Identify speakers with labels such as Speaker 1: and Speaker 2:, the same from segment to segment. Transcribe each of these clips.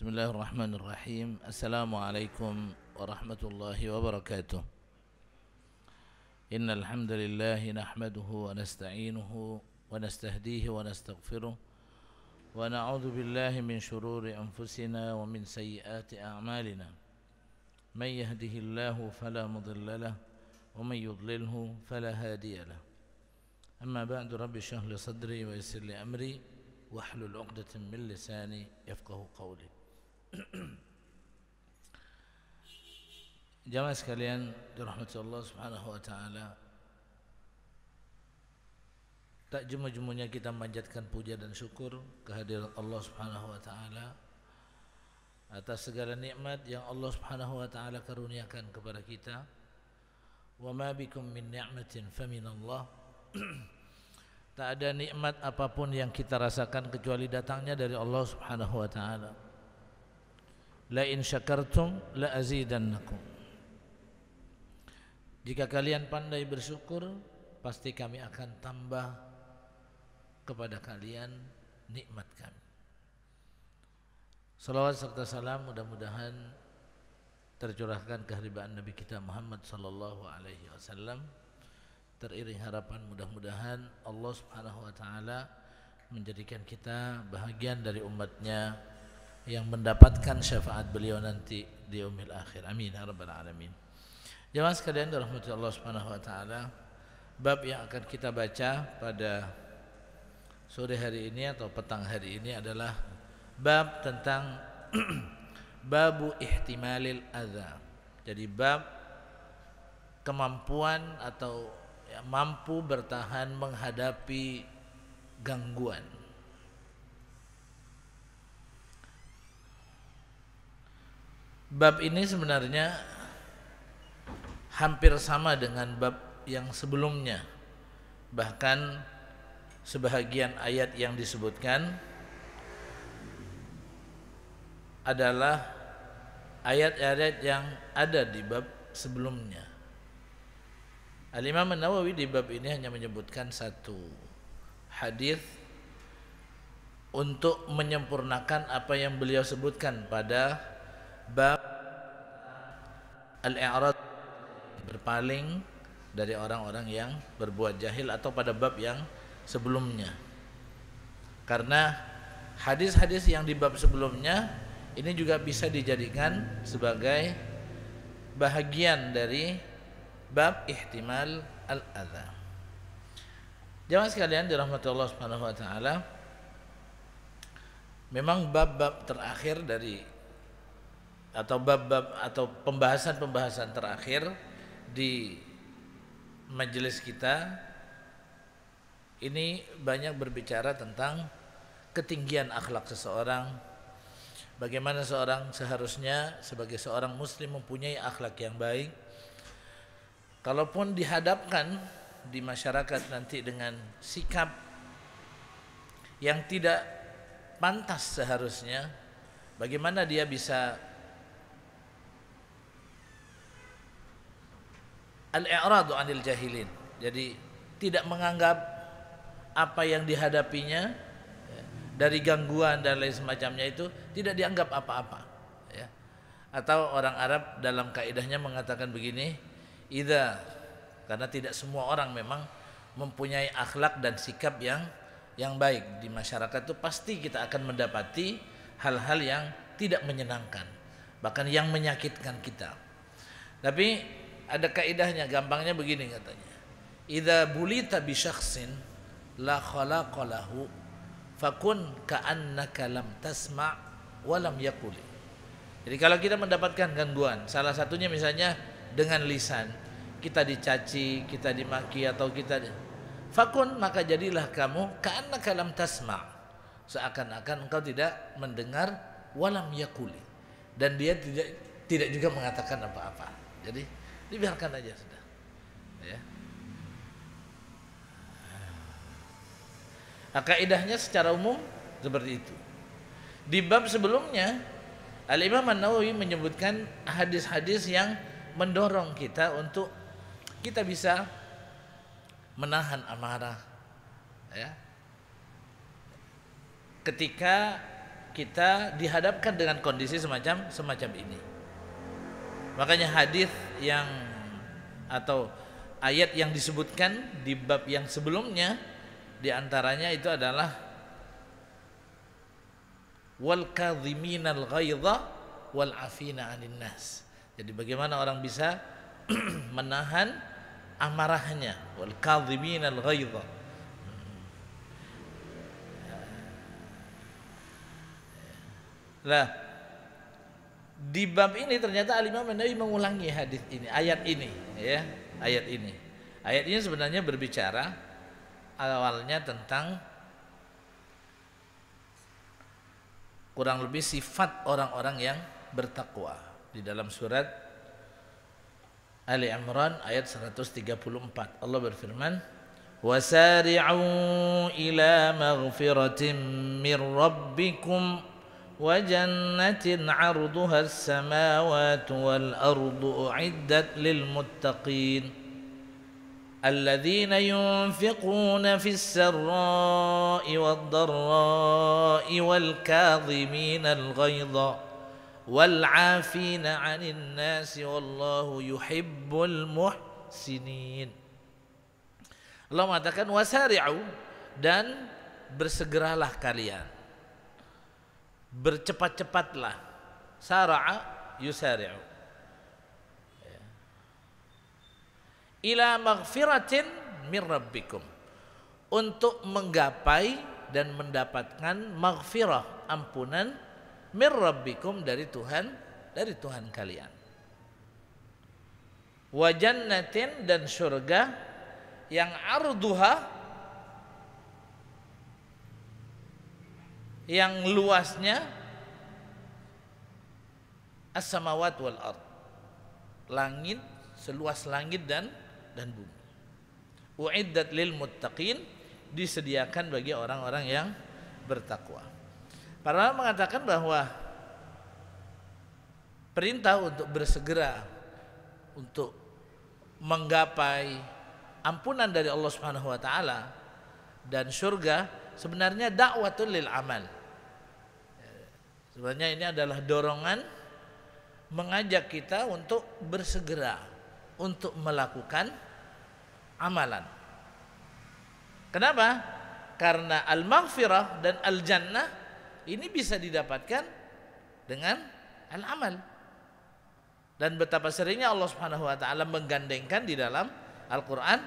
Speaker 1: Bismillahirrahmanirrahim. Assalamualaikum warahmatullahi wabarakatuh. Innal hamdalillah nahmaduhu wa nasta'inuhu wa nastahdihi wa nastaghfiruh wa na'udzu billahi min shururi anfusina wa min sayyiati a'malina. Man yahdihillahu fala mudilla lahu wa man yudlilhu fala hadiya lahu. Amma ba'du, rabbi shrah li sadri wa yassir li amri wahlul 'uqdatam min lisani yafqahu qawli. Jamaah sekalian dirahmati Allah Subhanahu wa taala, tak jemu-jemunya kita memanjatkan puja dan syukur kehadirat Allah Subhanahu wa taala atas segala nikmat yang Allah Subhanahu wa taala karuniakan kepada kita. Wa ma bikum min ni'matin faminallah. Tak ada nikmat apapun yang kita rasakan kecuali datangnya dari Allah Subhanahu wa taala. La in syakartum la azidannakum. Jika kalian pandai bersyukur, pasti kami akan tambah kepada kalian nikmat kami. Salawat serta salam mudah-mudahan tercurahkan kehadiran Nabi kita Muhammad sallallahu alaihi wasallam, teriring harapan mudah-mudahan Allah Subhanahu wa taala menjadikan kita bahagian dari umatnya yang mendapatkan syafaat beliau nanti di yaumil akhir. Amin ya rabbal alamin. Jemaah sekalian dirahmati Allah Subhanahu wa taala, bab yang akan kita baca pada sore hari ini atau petang hari ini adalah bab tentang babu ihtimalil adza. Jadi bab kemampuan atau mampu bertahan menghadapi gangguan. Bab ini sebenarnya hampir sama dengan bab yang sebelumnya. Bahkan sebahagian ayat yang disebutkan adalah ayat-ayat yang ada di bab sebelumnya. Al-Imam An-Nawawi di bab ini hanya menyebutkan satu hadis untuk menyempurnakan apa yang beliau sebutkan pada bab al-i'rad, berpaling dari orang-orang yang berbuat jahil, atau pada bab yang sebelumnya. Karena hadis-hadis yang di bab sebelumnya ini juga bisa dijadikan sebagai bahagian dari bab ihtimal al-adza. Jamaah sekalian dirahmati Allah Subhanahu wa taala, memang bab-bab terakhir dari atau bab-bab atau pembahasan-pembahasan terakhir di majelis kita ini banyak berbicara tentang ketinggian akhlak seseorang, bagaimana seorang seharusnya sebagai seorang muslim mempunyai akhlak yang baik. Kalaupun dihadapkan di masyarakat nanti dengan sikap yang tidak pantas seharusnya, bagaimana dia bisa al-i'radu 'anil jahilin, jadi tidak menganggap apa yang dihadapinya dari gangguan dan lain semacamnya itu tidak dianggap apa-apa, ya. Atau orang Arab dalam kaidahnya mengatakan begini, idza, karena tidak semua orang memang mempunyai akhlak dan sikap yang baik di masyarakat, itu pasti kita akan mendapati hal-hal yang tidak menyenangkan, bahkan yang menyakitkan kita. Tapi ada kaidahnya, gampangnya begini katanya, idza bulita bi syakhsin la khalaqa lahu fakun ka'annaka lam tasma' wa lam yaqul. Jadi kalau kita mendapatkan gangguan, salah satunya misalnya dengan lisan, kita dicaci, kita dimaki, atau kita fakun, maka jadilah kamu ka'annaka lam tasma', seakan-akan engkau tidak mendengar, walam yaqul, dan dia tidak juga mengatakan apa-apa. Jadi dibiarkan aja sudah, ya. Kaidahnya secara umum seperti itu. Di bab sebelumnya Al-Imam An-Nawawi menyebutkan hadis-hadis yang mendorong kita untuk kita bisa menahan amarah, ya. Ketika kita dihadapkan dengan kondisi semacam ini. Makanya hadis yang atau ayat yang disebutkan di bab yang sebelumnya, di antaranya itu adalah wal kadhiminal ghaidha wal afina 'anil nas. Jadi bagaimana orang bisa menahan amarahnya, wal kadhiminal ghaidha. Lah, di bab ini ternyata Al-Imam An-Nawawi mengulangi hadis ini, ayat ini, ya, ayat ini. Ayat ini sebenarnya berbicara awalnya tentang kurang lebih sifat orang-orang yang bertakwa di dalam surat Ali Imran ayat 134. Allah berfirman, "Wasari'u ila maghfiratin mir rabbikum wa jannatin 'arduha as-samawati wal ardu u'iddat lil muttaqin." الذين ينفقون في السراء والضراء والكاظمين الغيظ والعافين عن الناس والله يحب المحسنين. Allah mengatakan wasari'u, dan bersegeralah kalian, bercepat-cepatlah. Sara'a yusari'u. Ila maghfiratin mir rabbikum, untuk menggapai dan mendapatkan maghfirah, ampunan, mir rabbikum, dari Tuhan kalian. Wa jannatin, dan surga yang arduha, yang luasnya as-samawat wal ard, langit, seluas langit dan bumi. Uiddat lil muttaqin, disediakan bagi orang-orang yang bertakwa. Para ulama mengatakan bahwa perintah untuk bersegera untuk menggapai ampunan dari Allah Subhanahu wa taala dan surga sebenarnya dakwatul lil amal. Sebenarnya ini adalah dorongan mengajak kita untuk bersegera untuk melakukan amalan. Kenapa? Karena al-maghfirah dan al-jannah ini bisa didapatkan dengan al-amal. Dan betapa seringnya Allah Subhanahu wa taala menggandengkan di dalam Al-Qur'an,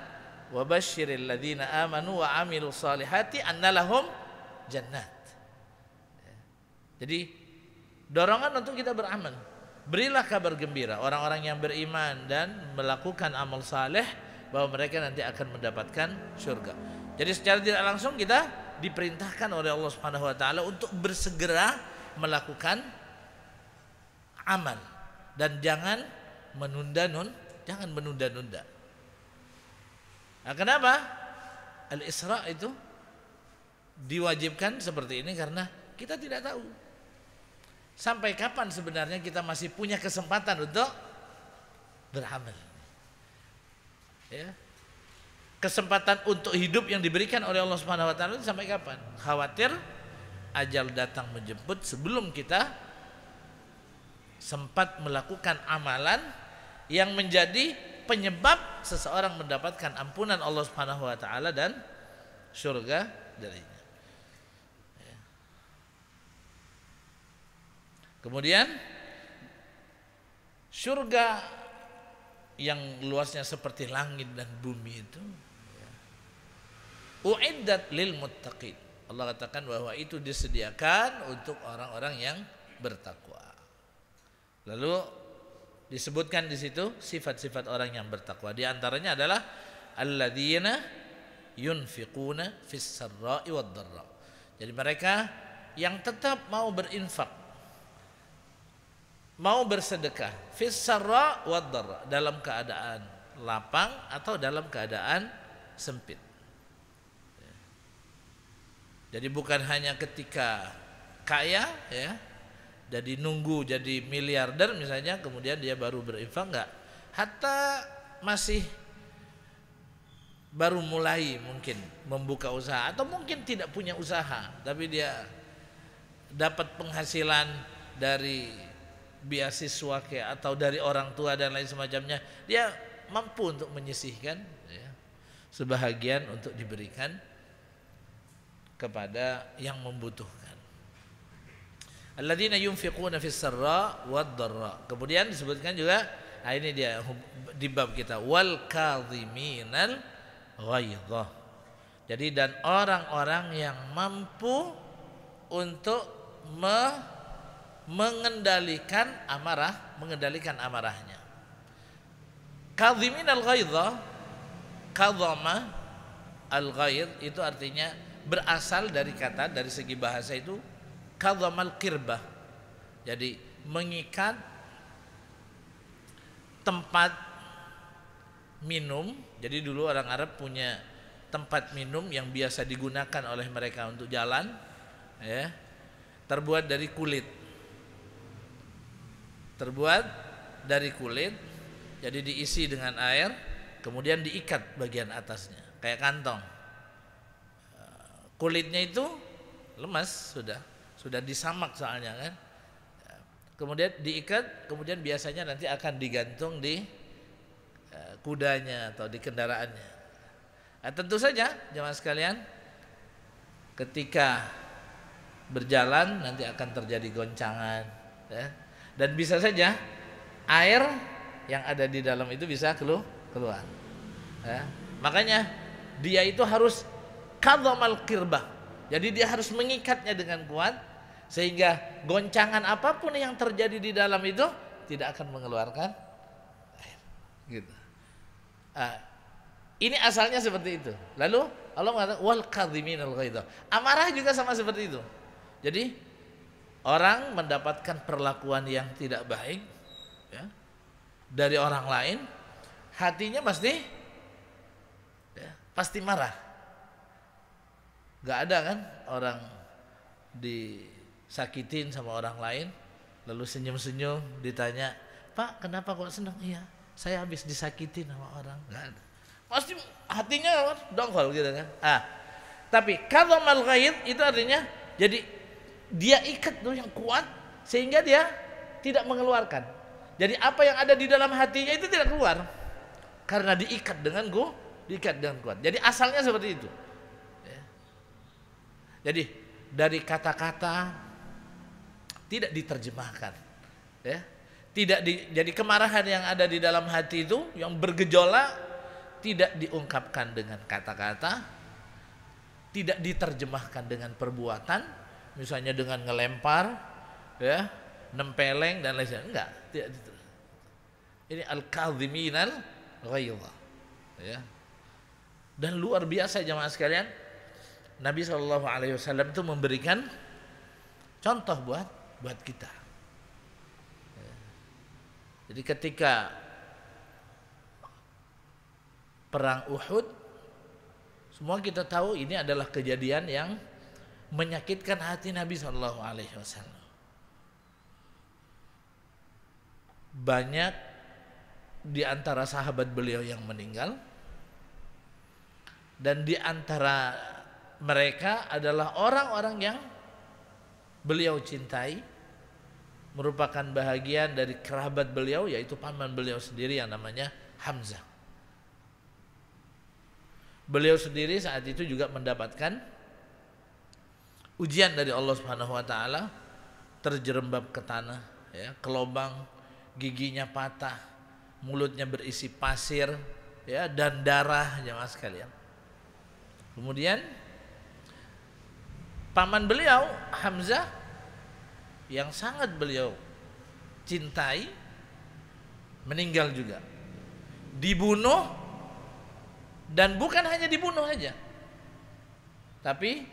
Speaker 1: wa basyiril ladzina amanu wa amilus solihati anna lahum jannat. Jadi dorongan untuk kita beramal. Berilah kabar gembira orang-orang yang beriman dan melakukan amal saleh bahwa mereka nanti akan mendapatkan surga. Jadi secara tidak langsung kita diperintahkan oleh Allah Subhanahu wa taala untuk bersegera melakukan amal dan jangan menunda-nunda. Nah, kenapa Al-Isra itu diwajibkan seperti ini? Karena kita tidak tahu sampai kapan sebenarnya kita masih punya kesempatan untuk beramal. Ya. Kesempatan untuk hidup yang diberikan oleh Allah Subhanahu wa taala sampai kapan? Khawatir ajal datang menjemput sebelum kita sempat melakukan amalan yang menjadi penyebab seseorang mendapatkan ampunan Allah Subhanahu wa taala dan surga darinya. Kemudian surga yang luasnya seperti langit dan bumi itu uiddat lil muttaqin. Allah katakan bahwa itu disediakan untuk orang-orang yang bertakwa. Lalu disebutkan di situ sifat-sifat orang yang bertakwa. Di antaranya adalah alladzina yunfiquna fis sarra'i wad dharra. Jadi mereka yang tetap mau berinfak, mau bersedekah fis sarra wad dharra, dalam keadaan lapang atau dalam keadaan sempit. Jadi bukan hanya ketika kaya, ya, jadi nunggu jadi miliarder misalnya kemudian dia baru berinfak, enggak. Hatta masih baru mulai mungkin membuka usaha atau mungkin tidak punya usaha tapi dia dapat penghasilan dari beasiswa atau dari orang tua dan lain semacamnya, dia mampu untuk menyisihkan ya, sebahagian untuk diberikan kepada yang membutuhkan. Alladzina yunfiquna fis sarra wad dharra. Kemudian disebutkan juga, nah ini dia di bab kita, wal kadhiminal ghaidha. Jadi dan orang-orang yang mampu untuk mengendalikan amarahnya. Kadhiminal ghaidha, kadhama al-ghaidh itu artinya berasal dari kata, dari segi bahasa itu kadhamal qirbah. Jadi mengikat tempat minum. Jadi dulu orang Arab punya tempat minum yang biasa digunakan oleh mereka untuk jalan ya, terbuat dari kulit. Jadi diisi dengan air, kemudian diikat bagian atasnya kayak kantong. Kulitnya itu lemas, sudah disamak soalnya kan. Kemudian diikat, kemudian biasanya nanti akan digantung di kudanya atau di kendaraannya. Nah, tentu saja jemaah sekalian, ketika berjalan nanti akan terjadi goncangan ya. Dan bisa saja air yang ada di dalam itu bisa keluar ya. Makanya dia itu harus kadhamal qirbah. Jadi dia harus mengikatnya dengan kuat sehingga goncangan apapun yang terjadi di dalam itu tidak akan mengeluarkan air gitu. Ini asalnya seperti itu. Lalu Allah mengatakan wal kadhiminal ghaidha. Amarah juga sama seperti itu. Jadi orang mendapatkan perlakuan yang tidak baik ya, dari orang lain, hatinya pasti marah. Gak ada kan orang disakitin sama orang lain lalu senyum-senyum, ditanya, "Pak, kenapa kok senang?" "Iya, saya habis disakitin sama orang." Gak ada. Pasti hatinya dongkol gitu kan. Tapi kadhamal ghaidh itu artinya jadi dia ikat tuh yang kuat sehingga dia tidak mengeluarkan. Jadi apa yang ada di dalam hatinya itu tidak keluar karena diikat dengan kuat. Jadi asalnya seperti itu. Jadi dari kata-kata tidak diterjemahkan, ya. Jadi kemarahan yang ada di dalam hati itu yang bergejolak tidak diungkapkan dengan kata-kata, tidak diterjemahkan dengan perbuatan. Misalnya dengan ngelempar, ya, nempeleng dan lain sebagainya. Enggak, tidak. Ini al-kadhiminal ghaidha, ya. Dan luar biasa jemaah sekalian, Nabi SAW itu memberikan contoh buat kita. Jadi ketika perang Uhud, semua kita tahu ini adalah kejadian yang menyakitkan hati Nabi SAW. Banyak di antara sahabat beliau yang meninggal, dan di antara mereka adalah orang-orang yang beliau cintai, merupakan bahagian dari kerabat beliau, yaitu paman beliau sendiri yang namanya Hamzah. Beliau sendiri saat itu juga mendapatkan ujian dari Allah Subhanahu wa taala, terjerembab ke tanah ya, ke lubang, giginya patah, mulutnya berisi pasir ya dan darah jemaah sekalian. Kemudian paman beliau Hamzah yang sangat beliau cintai meninggal juga, dibunuh, dan bukan hanya dibunuh saja, tapi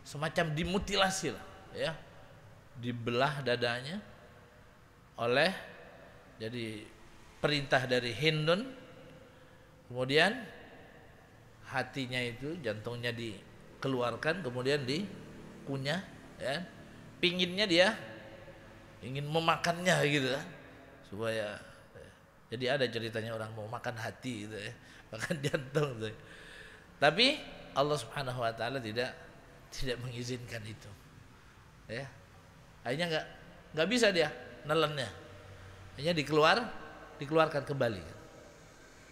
Speaker 1: semacam dimutilasi lah, ya, dibelah dadanya oleh jadi perintah dari Hindun. Kemudian hatinya itu, jantungnya dikeluarkan, kemudian dikunyah, ya. Pinginnya dia ingin memakannya gitu ya, supaya jadi ada ceritanya orang mau makan hati gitu ya, makan jantung gitu. Tapi Allah Subhanahu wa taala tidak mengizinkan itu. Ya. Akhirnya nggak bisa dia nelennya. Akhirnya dikeluarkan kembali.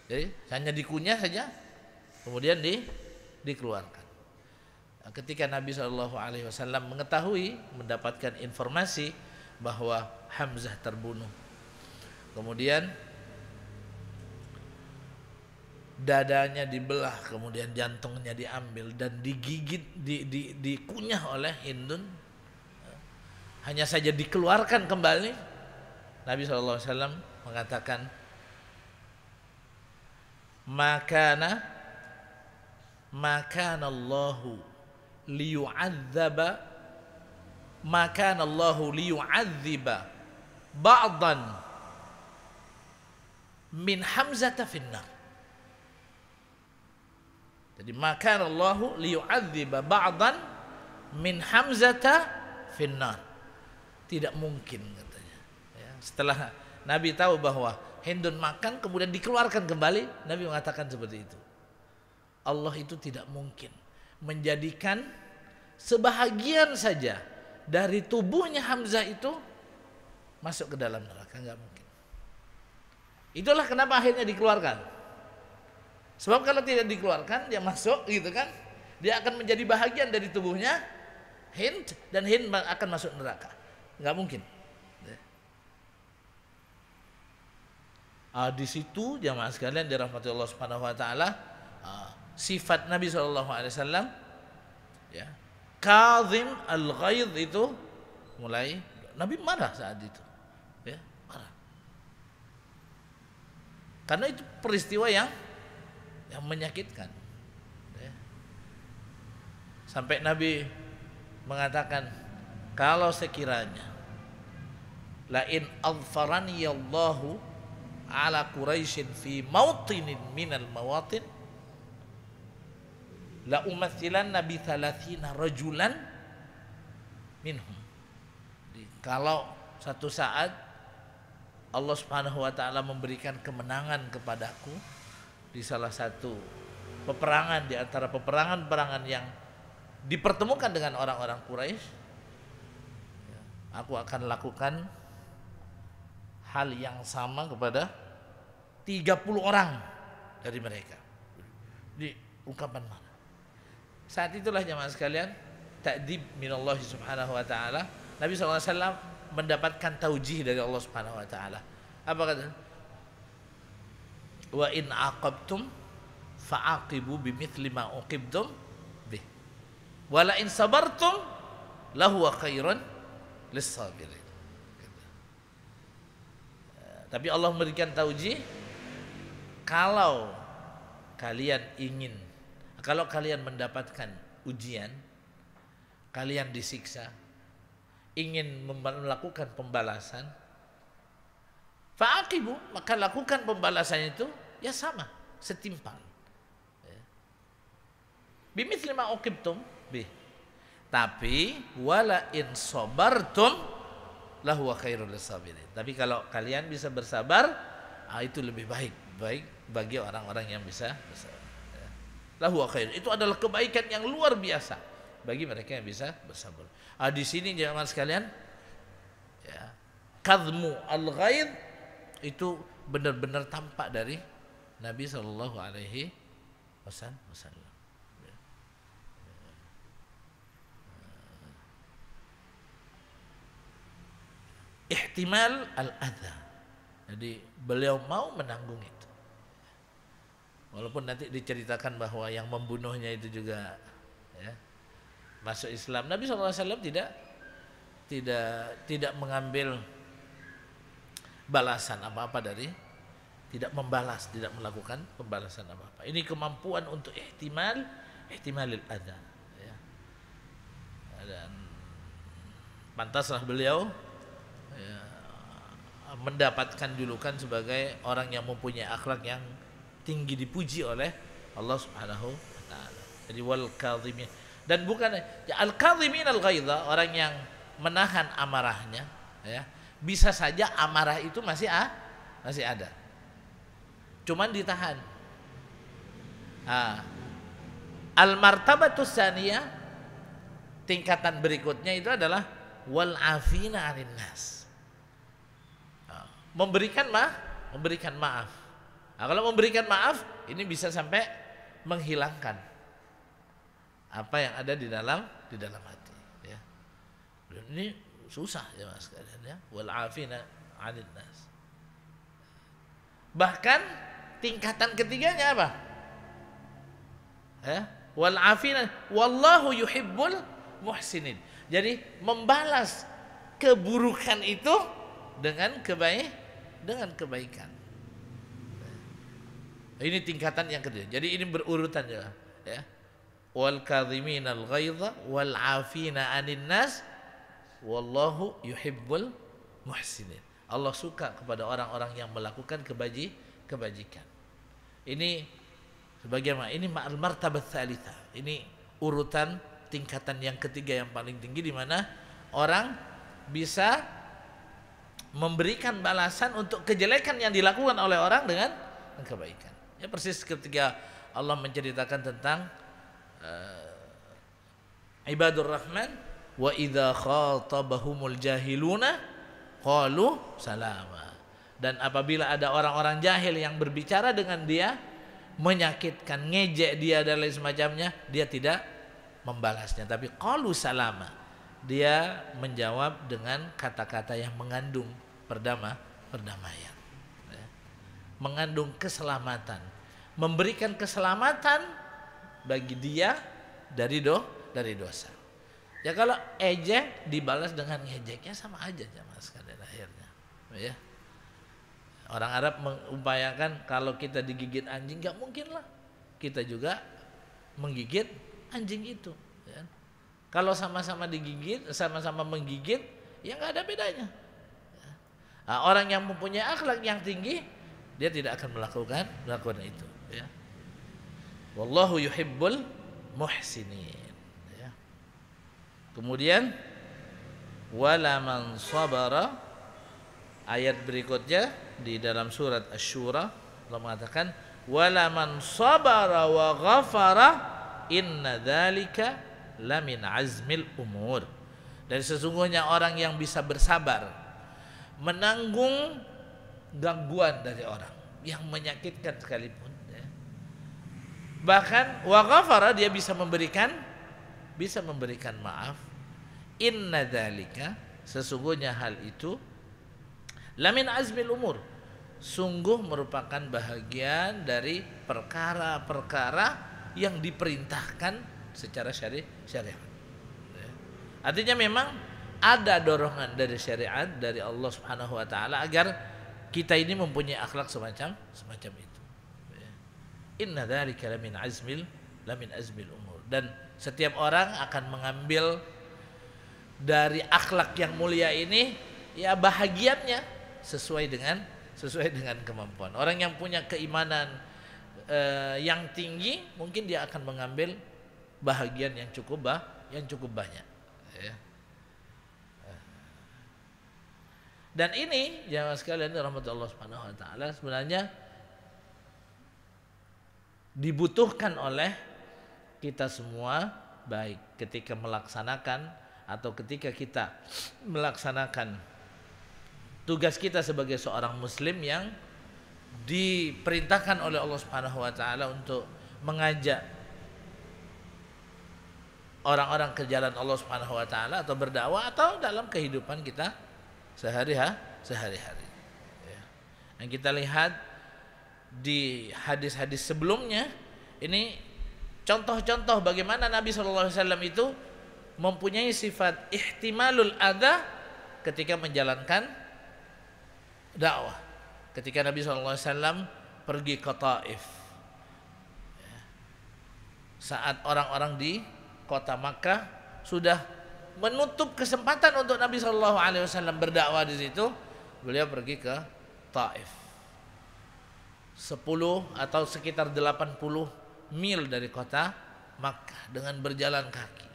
Speaker 1: Jadi hanya dikunyah saja, kemudian dikeluarkan. Nah, ketika Nabi SAW mengetahui, mendapatkan informasi bahwa Hamzah terbunuh, kemudian dadanya dibelah, kemudian jantungnya diambil dan digigit, dikunyah oleh Hindun, hanya saja dikeluarkan kembali. Nabi SAW mengatakan, makana Allahu liyu'adzaba ba'dan min Hamzata finnar. Jadi maka Allahu liyu'adziba ba'dan min Hamzata finnar. Tidak mungkin katanya. Ya, setelah Nabi tahu bahwa Hindun makan kemudian dikeluarkan kembali, Nabi mengatakan seperti itu. Allah itu tidak mungkin menjadikan sebahagian saja dari tubuhnya Hamzah itu masuk ke dalam neraka, enggak mungkin. Itulah kenapa akhirnya dikeluarkan. Sebab kalau tidak dikeluarkan, dia masuk gitu kan, dia akan menjadi bahagian dari tubuhnya Hind, dan Hind akan masuk neraka. Nggak mungkin. Di situ jamaah sekalian dirahmati Allah Subhanahu Wa Taala, sifat Nabi SAW, ya, Kazim al-Ghaidh itu mulai, Nabi marah saat itu, ya, marah. Karena itu peristiwa yang menyakitkan, ya. Sampai Nabi mengatakan, kalau sekiranya la in adfarani Allahu ala Quraisyin fi mautinin minal mawatin la umathilanna bi 30 rajulan minhum. Kalau satu saat Allah Subhanahu wa taala memberikan kemenangan kepadaku di salah satu peperangan di antara peperangan-peperangan yang dipertemukan dengan orang-orang Quraisy, aku akan lakukan hal yang sama kepada 30 orang dari mereka. Di ungkapan mana? Saat itulah jemaah sekalian, ta'dib minallahi subhanahu wa ta'ala, Nabi SAW mendapatkan taujih dari Allah Subhanahu wa taala. Apa kata? Wa in aqabtum fa'aqibu bimithli ma uqibtum bih. Wa la in sabartum lahuwa khairan lis-sabirin. Tapi Allah memberikan taujih, kalau kalian mendapatkan ujian, kalian disiksa, ingin melakukan pembalasan, fa'aqibu, maka lakukan pembalasan itu ya sama, setimpal. Bimithli ma uqibtum bih. Tapi wala in sabartum lahuwa khairul lisabirin. Tapi kalau kalian bisa bersabar, itu lebih baik bagi orang-orang yang bisa bersabar. Lahuwa khair, itu adalah kebaikan yang luar biasa bagi mereka yang bisa bersabar. Di sini jemaah sekalian, ya, kadhmu al-ghaidh itu benar-benar tampak dari Nabi Shallallahu Alaihi Wasallam. Ihtimal al-adha, jadi beliau mau menanggung itu, walaupun nanti diceritakan bahwa yang membunuhnya itu juga, ya, masuk Islam. Nabi SAW tidak mengambil balasan apa-apa dari, tidak membalas, tidak melakukan pembalasan apa-apa. Ini kemampuan untuk ihtimalil adha, ya. Dan pantaslah beliau, ya, mendapatkan julukan sebagai orang yang mempunyai akhlak yang tinggi, dipuji oleh Allah Subhanahu wa taala. Jadi wal kadhimin, dan bukan ya, al kadhimin al ghaidha, orang yang menahan amarahnya, ya. Bisa saja amarah itu masih ada, cuman ditahan. Al martabatus tsaniyah, tingkatan berikutnya itu adalah wal afina 'anil nas. Memberikan maaf. Nah, kalau memberikan maaf ini bisa sampai menghilangkan apa yang ada di dalam hati, ya. Dan ini susah ya Mas sekalian, ya. Wal afina 'anil nas. Bahkan tingkatan ketiganya apa? Ya, wal afina wallahu yuhibbul muhsinin. Jadi membalas keburukan itu dengan kebaikan. Ini tingkatan yang kedua. Jadi ini berurutan ya. Wal kadhiminal ghaidha wal afina 'anil nas wallahu yuhibbul muhsinin. Allah suka kepada orang-orang yang melakukan kebajikan. Ini sebagaimana ini ma'al martabat tsalitsah. Ini urutan tingkatan yang ketiga yang paling tinggi, di mana orang bisa memberikan balasan untuk kejelekan yang dilakukan oleh orang dengan kebaikan. Ya, persis ketika Allah menceritakan tentang ibadur rahman, wa idza khatabahumul jahiluna qalu salama. Dan apabila ada orang-orang jahil yang berbicara dengan dia, menyakitkan, ngejek dia dan lain semacamnya, dia tidak membalasnya, tapi qalu salama. Dia menjawab dengan kata-kata yang mengandung perdamaian. Mengandung keselamatan, memberikan keselamatan bagi dia dari dosa. Ya kalau ejek dibalas dengan ngejeknya sama aja jamaah sekalian akhirnya. Ya. Orang Arab mengupayakan kalau kita digigit anjing, nggak mungkin lah kita juga menggigit anjing itu. Ya. Kalau sama-sama digigit, sama-sama menggigit, ya nggak ada bedanya. Ya. Nah, orang yang mempunyai akhlak yang tinggi, dia tidak akan melakukan itu, ya. Wallahu yuhibbul muhsinin, ya. Kemudian wala man sabara, ayat berikutnya di dalam surat Asy-Syura Allah mengatakan wala man sabara wa ghafara inna dzalika lamin azmil umur. Dan sesungguhnya orang yang bisa bersabar, menanggung gangguan dari orang yang menyakitkan sekalipun, ya. Bahkan wa ghafara, dia bisa memberikan maaf. Inna dzalika, sesungguhnya hal itu lamin azmil umur, sungguh merupakan bahagian dari perkara-perkara yang diperintahkan secara syariat. Ya. Artinya memang ada dorongan dari syariat, dari Allah Subhanahu wa taala agar kita ini mempunyai akhlak semacam itu. Inna dzalika lamin azmil umur. Dan setiap orang akan mengambil dari akhlak yang mulia ini, ya bahagiannya sesuai dengan kemampuan. Orang yang punya keimanan yang tinggi, mungkin dia akan mengambil bahagian yang cukup banyak. Ya. Dan ini jamaah sekalian rahmatullah Allah Subhanahu wa taala sebenarnya dibutuhkan oleh kita semua, baik ketika melaksanakan atau ketika kita melaksanakan tugas kita sebagai seorang muslim yang diperintahkan oleh Allah Subhanahu wa taala untuk mengajak orang-orang ke jalan Allah Subhanahu wa taala atau berdakwah, atau dalam kehidupan kita sehari-hari. Ya. Yang kita lihat di hadis-hadis sebelumnya, ini contoh-contoh bagaimana Nabi SAW itu mempunyai sifat ihtimalul adha ketika menjalankan dakwah. Ketika Nabi SAW pergi ke Taif, ya. Saat orang-orang di kota Makkah sudah menutup kesempatan untuk Nabi SAW berdakwah di situ, beliau pergi ke Taif, 10 atau sekitar 80 mil dari kota Makkah dengan berjalan kaki.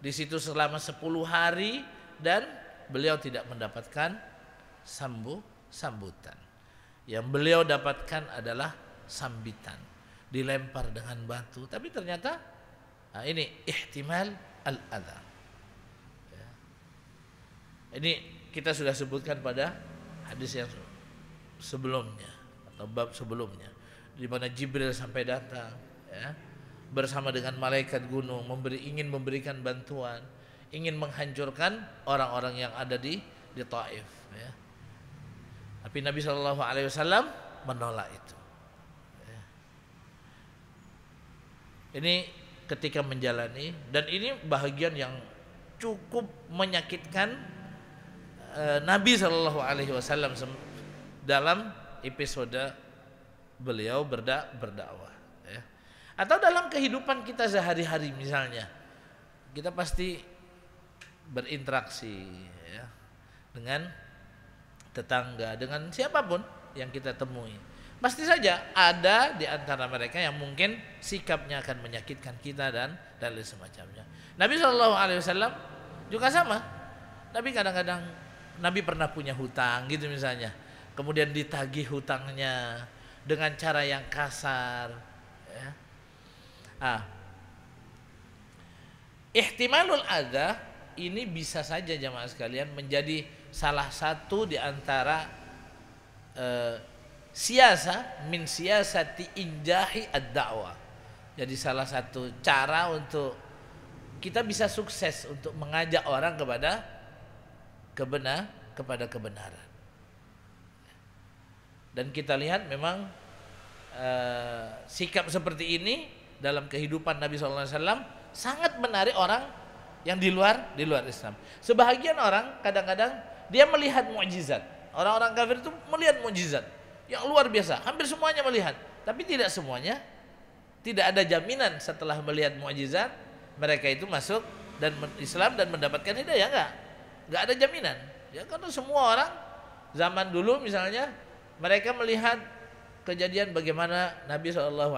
Speaker 1: Di situ selama 10 hari dan beliau tidak mendapatkan sambutan. Yang beliau dapatkan adalah sambitan, dilempar dengan batu. Tapi ternyata ini ihtimal al-adha. Ini kita sudah sebutkan pada hadis yang sebelumnya atau bab sebelumnya, di mana Jibril sampai datang, ya, bersama dengan malaikat gunung, ingin memberikan bantuan, ingin menghancurkan orang-orang yang ada di Taif, ya. Tapi Nabi SAW menolak itu, ya. Ini ketika menjalani, dan ini bahagian yang cukup menyakitkan Nabi SAW dalam episode beliau berdakwah, ya. Atau dalam kehidupan kita sehari-hari, misalnya kita pasti berinteraksi, ya, dengan tetangga, dengan siapapun yang kita temui. Pasti saja ada di antara mereka yang mungkin sikapnya akan menyakitkan kita dan lain semacamnya. Nabi SAW juga sama. Nabi kadang-kadang, Nabi pernah punya hutang gitu misalnya, kemudian ditagih hutangnya dengan cara yang kasar, ya. Ihtimalul adza ini bisa saja jamaah sekalian menjadi salah satu di antara siasa min siasati injahi ad-da'wah. Jadi salah satu cara untuk kita bisa sukses untuk mengajak orang kepada kebenaran. Dan kita lihat memang sikap seperti ini dalam kehidupan Nabi SAW sangat menarik orang yang di luar Islam. Sebahagian orang kadang-kadang dia melihat mukjizat. Orang-orang kafir itu melihat mukjizat yang luar biasa, hampir semuanya melihat. Tapi tidak semuanya, tidak ada jaminan setelah melihat mukjizat mereka itu masuk dan Islam dan mendapatkan hidayah, enggak ada jaminan. Ya, karena semua orang zaman dulu misalnya mereka melihat kejadian bagaimana Nabi SAW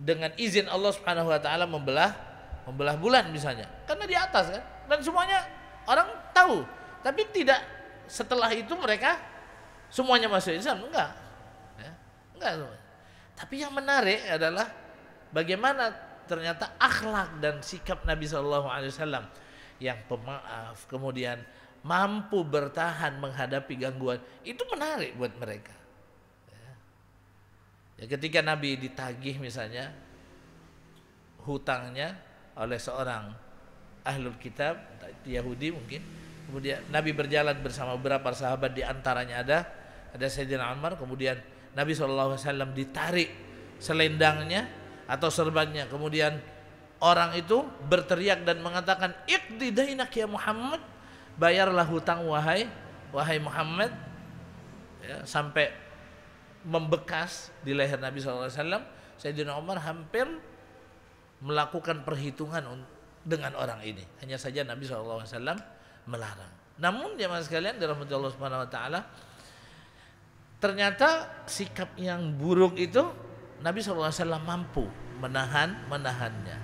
Speaker 1: dengan izin Allah Subhanahu Wa Taala membelah bulan misalnya, karena di atas kan, dan semuanya orang tahu. Tapi tidak setelah itu mereka semuanya masuk Islam, enggak, ya, enggak semua. Tapi yang menarik adalah bagaimana ternyata akhlak dan sikap Nabi SAW yang pemaaf, kemudian mampu bertahan menghadapi gangguan, itu menarik buat mereka. Ya, ketika Nabi ditagih misalnya hutangnya oleh seorang ahlul kitab, Yahudi mungkin, kemudian Nabi berjalan bersama beberapa sahabat, di antaranya ada Sayyidina Umar, kemudian Nabi SAW ditarik selendangnya atau serbannya, kemudian orang itu berteriak dan mengatakan, iqdi dainak ya Muhammad, bayarlah hutang wahai Muhammad, ya, sampai membekas di leher Nabi SAW. Sayyidina Umar hampir melakukan perhitungan dengan orang ini. Hanya saja Nabi SAW melarang. Namun jemaah sekalian dirahmati Allah Subhanahu Wa Taala, ternyata sikap yang buruk itu Nabi SAW mampu menahannya.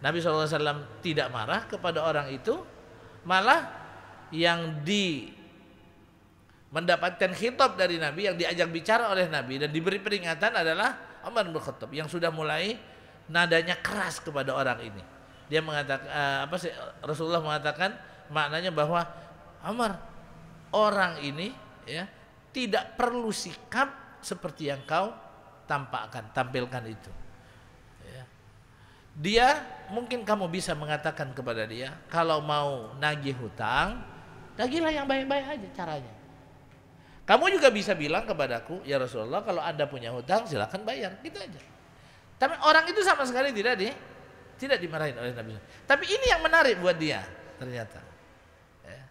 Speaker 1: Nabi SAW tidak marah kepada orang itu, malah yang mendapatkan khitab dari Nabi, yang diajak bicara oleh Nabi dan diberi peringatan adalah Umar bin Khattab, yang sudah mulai nadanya keras kepada orang ini. Dia mengatakan Rasulullah mengatakan maknanya bahwa Umar, orang ini, ya, tidak perlu sikap seperti yang kau tampilkan itu. Ya. Dia mungkin kamu bisa mengatakan kepada dia, kalau mau nagih hutang, nagihlah yang baik-baik aja caranya. Kamu juga bisa bilang kepadaku, ya Rasulullah, kalau Anda punya hutang silakan bayar, gitu aja. Tapi orang itu sama sekali tidak dimarahin oleh Nabi. Tapi ini yang menarik buat dia ternyata. Ya.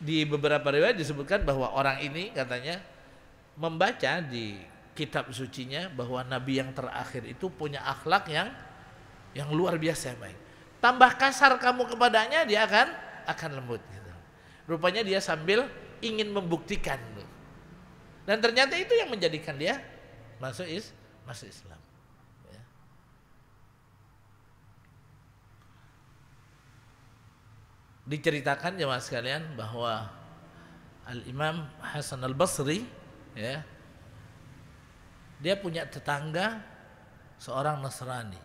Speaker 1: Di beberapa riwayat disebutkan bahwa orang ini katanya membaca di kitab sucinya bahwa Nabi yang terakhir itu punya akhlak yang luar biasa baik. Tambah kasar kamu kepadanya, dia akan lembut. Gitu. Rupanya dia sambil ingin membuktikan, dan ternyata itu yang menjadikan dia masuk Islam. Ya. Diceritakan jemaah sekalian bahwa Al-Imam Hasan Al-Basri, ya, dia punya tetangga seorang Nasrani.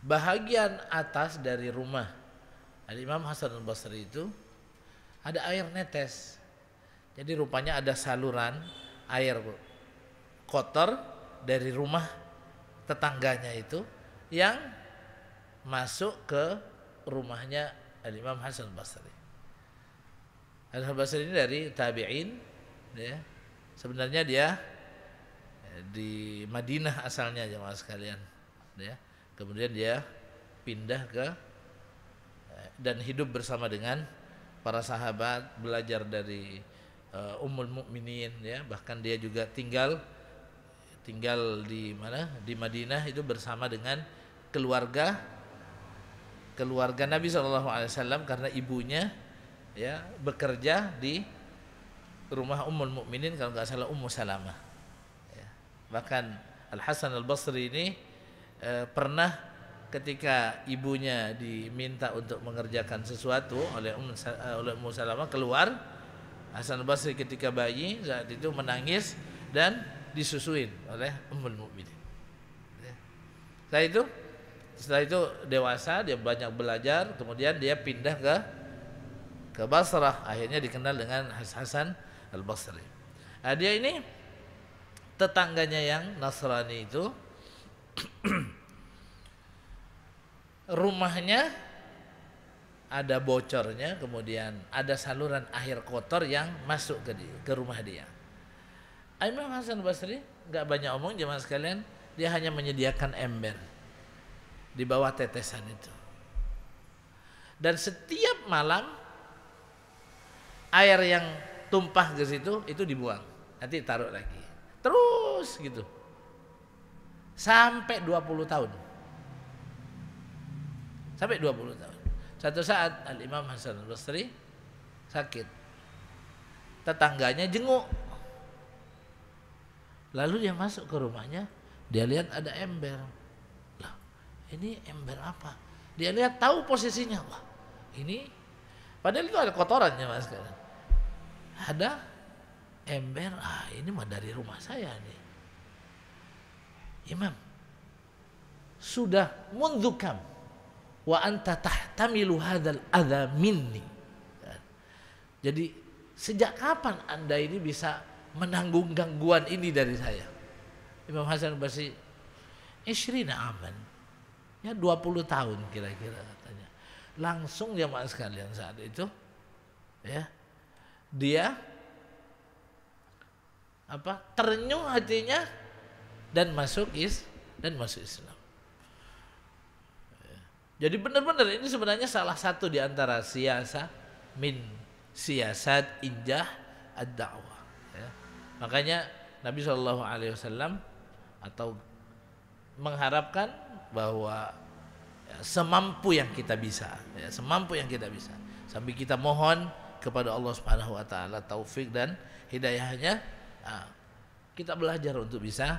Speaker 1: bahagian atas dari rumah Al-Imam Hasan al-Basri itu ada air netes. Jadi rupanya ada saluran air kotor dari rumah tetangganya itu yang masuk ke rumahnya Al-Imam Hasan al-Basri. Hasan al-Basri ini dari tabi'in, ya. Sebenarnya dia di Madinah asalnya, jemaah sekalian, ya. Kemudian dia pindah ke dan hidup bersama dengan para sahabat, belajar dari Ummul Mukminin, ya. Bahkan dia juga tinggal di mana? Di Madinah itu bersama dengan keluarga Nabi SAW, karena ibunya, ya, bekerja di rumah Ummul Mukminin, kalau nggak salah Ummu Salamah, ya. Bahkan Al Hasan al Basri ini pernah ketika ibunya diminta untuk mengerjakan sesuatu oleh Ummu Salamah, keluar. Hasan al Basri ketika bayi saat itu menangis dan disusuin oleh Ummul Mukminin. Setelah itu dewasa, dia banyak belajar, kemudian dia pindah ke Basrah, akhirnya dikenal dengan Hasan al-Basri. Nah, dia ini tetangganya yang Nasrani itu rumahnya ada bocornya, kemudian ada saluran air kotor yang masuk ke rumah dia. Imam Hasan al-Basri nggak banyak omong, jemaah sekalian, dia hanya menyediakan ember di bawah tetesan itu. Dan setiap malam air yang tumpah ke situ itu dibuang, nanti taruh lagi. Terus gitu. Sampai 20 tahun. Sampai 20 tahun. Satu saat Al-Imam Hasan al-Basri sakit. Tetangganya jenguk. Lalu dia masuk ke rumahnya, dia lihat ada ember. Lah, ini ember apa? Dia lihat, tahu posisinya. Wah, ini padahal itu ada kotorannya, Mas. Ada ember. Ah, ini mah dari rumah saya nih. Imam, sudah mundukam wa anta tahtamilu hadzal adza minni. Jadi sejak kapan Anda ini bisa menanggung gangguan ini dari saya? Imam Hasan al-Basri 20 aman, ya 20 tahun kira-kira katanya. Langsung jemaah sekalian saat itu, ya, dia terenyuh hatinya dan masuk Islam. Jadi benar-benar ini sebenarnya salah satu di antara siasat injah ad-da'wah, ya. Makanya Nabi SAW atau mengharapkan bahwa ya, semampu yang kita bisa, sambil kita mohon kepada Allah Subhanahu wa taala taufik dan hidayahnya, kita belajar untuk bisa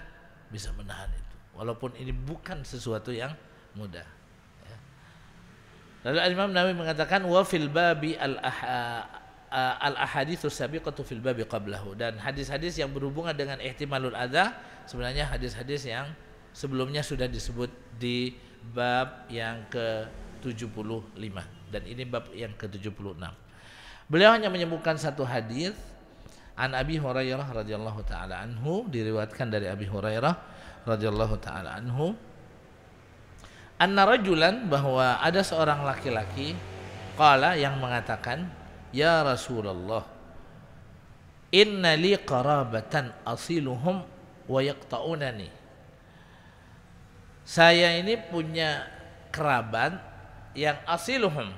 Speaker 1: menahan itu, walaupun ini bukan sesuatu yang mudah, ya. Lalu Imam Nawawi mengatakan wa fil babi al-ahaditsus sabiqatu fil babi qablahu, dan hadis-hadis yang berhubungan dengan ihtimalul adza sebenarnya hadis-hadis yang sebelumnya sudah disebut di bab yang ke-75, dan ini bab yang ke-76. Beliau hanya menyebutkan satu hadis an Abi Hurairah radhiyallahu taala anhu, diriwayatkan dari Abi Hurairah radhiyallahu taala anhu, anna rajulan, bahwa ada seorang laki-laki, qala, yang mengatakan, ya Rasulullah, inna li qarabatan asiluhum wa yaqta'unani. Saya ini punya kerabat yang asiluhum,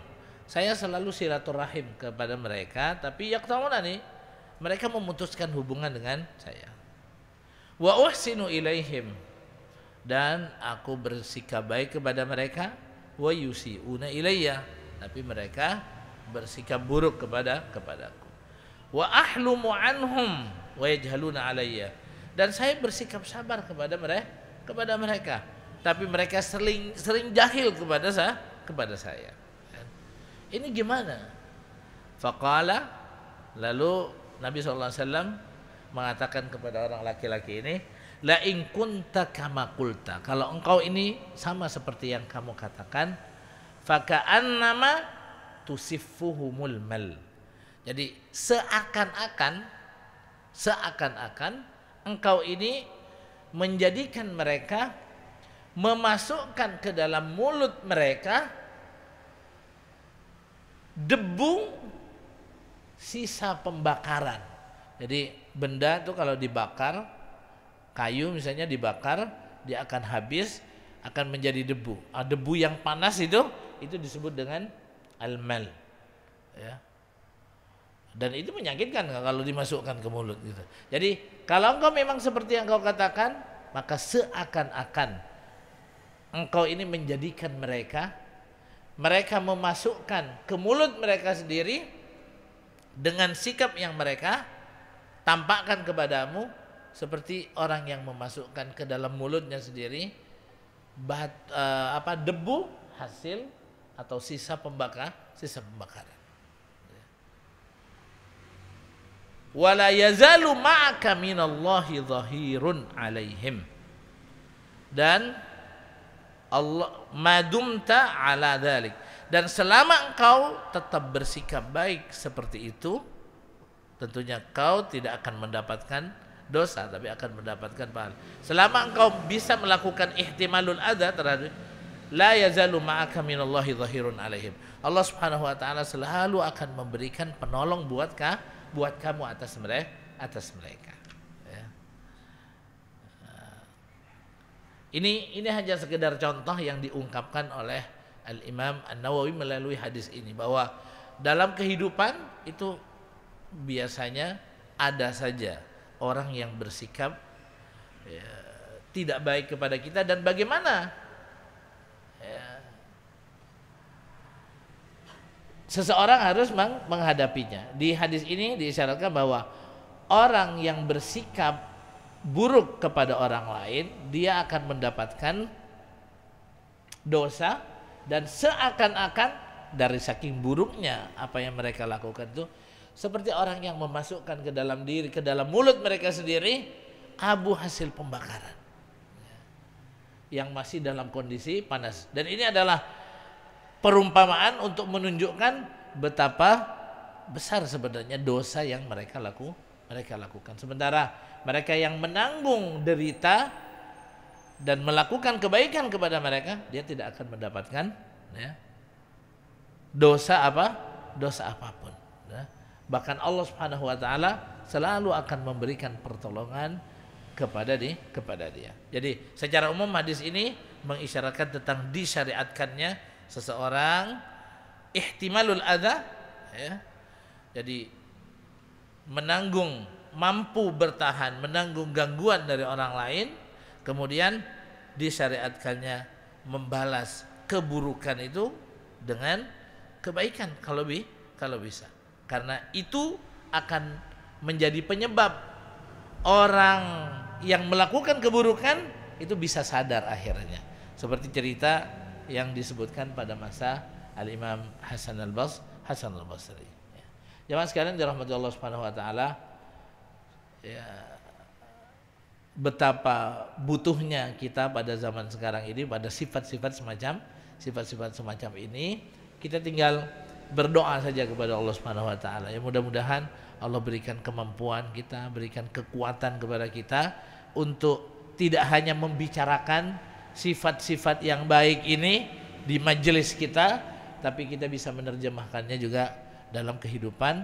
Speaker 1: saya selalu silaturahim kepada mereka, tapi yaqta'unani, mereka memutuskan hubungan dengan saya. Wa uhsinu ilaihim, dan aku bersikap baik kepada mereka. Wa yusi'una ilayya, tapi mereka bersikap buruk kepadaku. Wa ahlumu anhum wa yajhaluna alayya, dan saya bersikap sabar kepada mereka, tapi mereka sering jahil kepada saya. Ini gimana? Faqala, lalu Nabi SAW mengatakan kepada orang laki-laki ini, La in kunta kama qulta, kalau engkau ini sama seperti yang kamu katakan, faka'annama tusiffuhumul mal. Jadi seakan-akan engkau ini menjadikan mereka, memasukkan ke dalam mulut mereka debu sisa pembakaran. Jadi benda itu kalau dibakar, kayu misalnya dibakar, dia akan habis, akan menjadi debu. Debu yang panas itu disebut dengan al-mal, ya. Dan itu menyakitkan kalau dimasukkan ke mulut gitu. Jadi kalau engkau memang seperti yang kau katakan, maka seakan-akan engkau ini menjadikan mereka memasukkan ke mulut mereka sendiri dengan sikap yang mereka tampakkan kepadamu, seperti orang yang memasukkan ke dalam mulutnya sendiri debu hasil atau sisa pembakaran. Wala yazalu ma'aka minallahi dhahirun alaihim, dan Allah madumta ala dzalik, dan selama engkau tetap bersikap baik seperti itu, tentunya kau tidak akan mendapatkan dosa, tapi akan mendapatkan pahala. Selama engkau bisa melakukan ihtimalul adza terhadap, la yazalu ma'aka minallahi dhahirun alaihim, Allah Subhanahu wa taala selalu akan memberikan penolong buat kamu atas mereka. Ya. Ini hanya sekedar contoh yang diungkapkan oleh Al-Imam An-Nawawi melalui hadis ini, bahwa dalam kehidupan itu biasanya ada saja orang yang bersikap tidak baik kepada kita, dan bagaimana seseorang harus menghadapinya. Di hadis ini diisyaratkan bahwa orang yang bersikap buruk kepada orang lain, dia akan mendapatkan dosa, dan seakan-akan dari saking buruknya apa yang mereka lakukan itu, seperti orang yang memasukkan ke dalam mulut mereka sendiri abu hasil pembakaran yang masih dalam kondisi panas. Dan ini adalah perumpamaan untuk menunjukkan betapa besar sebenarnya dosa yang mereka lakukan. Sementara mereka yang menanggung derita dan melakukan kebaikan kepada mereka, dia tidak akan mendapatkan dosa apapun. Bahkan Allah Subhanahu wa taala selalu akan memberikan pertolongan kepada dia. Jadi secara umum hadis ini mengisyaratkan tentang disyariatkannya seseorang ihtimalul adza, ya. Jadi mampu bertahan menanggung gangguan dari orang lain, kemudian disyariatkannya membalas keburukan itu dengan kebaikan kalau bisa. Karena itu akan menjadi penyebab orang yang melakukan keburukan itu bisa sadar akhirnya. Seperti cerita yang disebutkan pada masa Al-Imam Hasan al-Basri. Jamaah sekalian dirahmati Allah Subhanahu wa taala, ya, betapa butuhnya kita pada zaman sekarang ini pada sifat-sifat semacam ini. Kita tinggal berdoa saja kepada Allah Subhanahu wa taala. Ya, mudah-mudahan Allah berikan kemampuan kita, berikan kekuatan kepada kita untuk tidak hanya membicarakan sifat-sifat yang baik ini di majelis kita, tapi kita bisa menerjemahkannya juga dalam kehidupan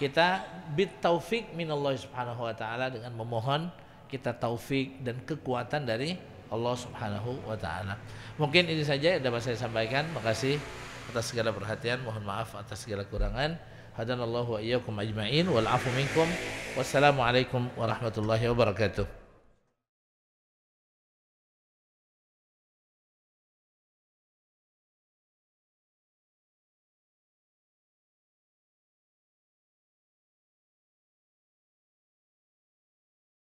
Speaker 1: kita, bit taufik minallah Subhanahu wa taala, dengan memohon kita taufik dan kekuatan dari Allah Subhanahu wa taala. Mungkin ini saja yang dapat saya sampaikan. Makasih atas segala perhatian, mohon maaf atas segala kurangan. Hadanallahu wa iyyakum ajma'in wal afu minkum. Wassalamualaikum warahmatullahi wabarakatuh.